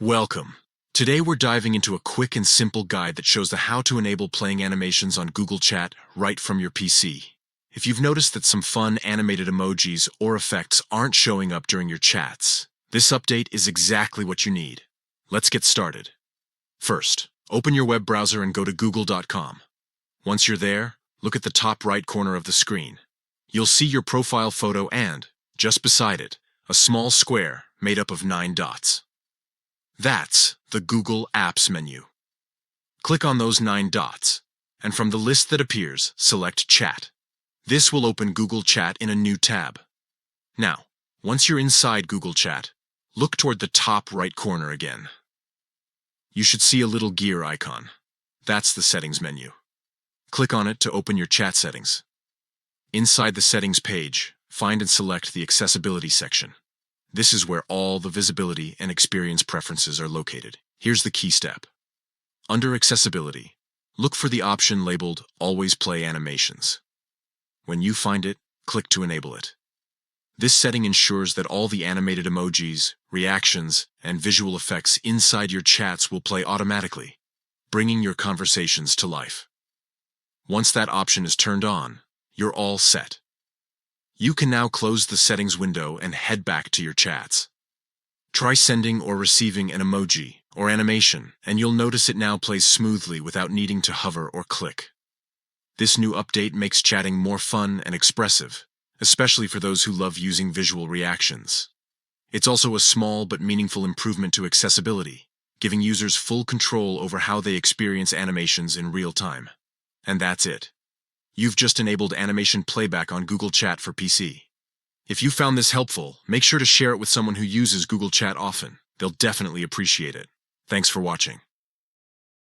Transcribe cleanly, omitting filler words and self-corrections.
Welcome. Today we're diving into a quick and simple guide that shows the how to enable playing animations on Google Chat right from your PC. If you've noticed that some fun animated emojis or effects aren't showing up during your chats, this update is exactly what you need. Let's get started. First, open your web browser and go to google.com. Once you're there, look at the top right corner of the screen. You'll see your profile photo and, just beside it, a small square made up of 9 dots. That's the Google Apps menu. Click on those 9 dots, and from the list that appears, select Chat. This will open Google Chat in a new tab. Now, once you're inside Google Chat, look toward the top right corner again. You should see a little gear icon. That's the Settings menu. Click on it to open your chat settings. Inside the Settings page, find and select the Accessibility section. This is where all the visibility and experience preferences are located. Here's the key step. Under Accessibility, look for the option labeled Always Play Animations. When you find it, click to enable it. This setting ensures that all the animated emojis, reactions, and visual effects inside your chats will play automatically, bringing your conversations to life. Once that option is turned on, you're all set. You can now close the settings window and head back to your chats. Try sending or receiving an emoji or animation, and you'll notice it now plays smoothly without needing to hover or click. This new update makes chatting more fun and expressive, especially for those who love using visual reactions. It's also a small but meaningful improvement to accessibility, giving users full control over how they experience animations in real time. And that's it. You've just enabled animation playback on Google Chat for PC. If you found this helpful, make sure to share it with someone who uses Google Chat often. They'll definitely appreciate it. Thanks for watching.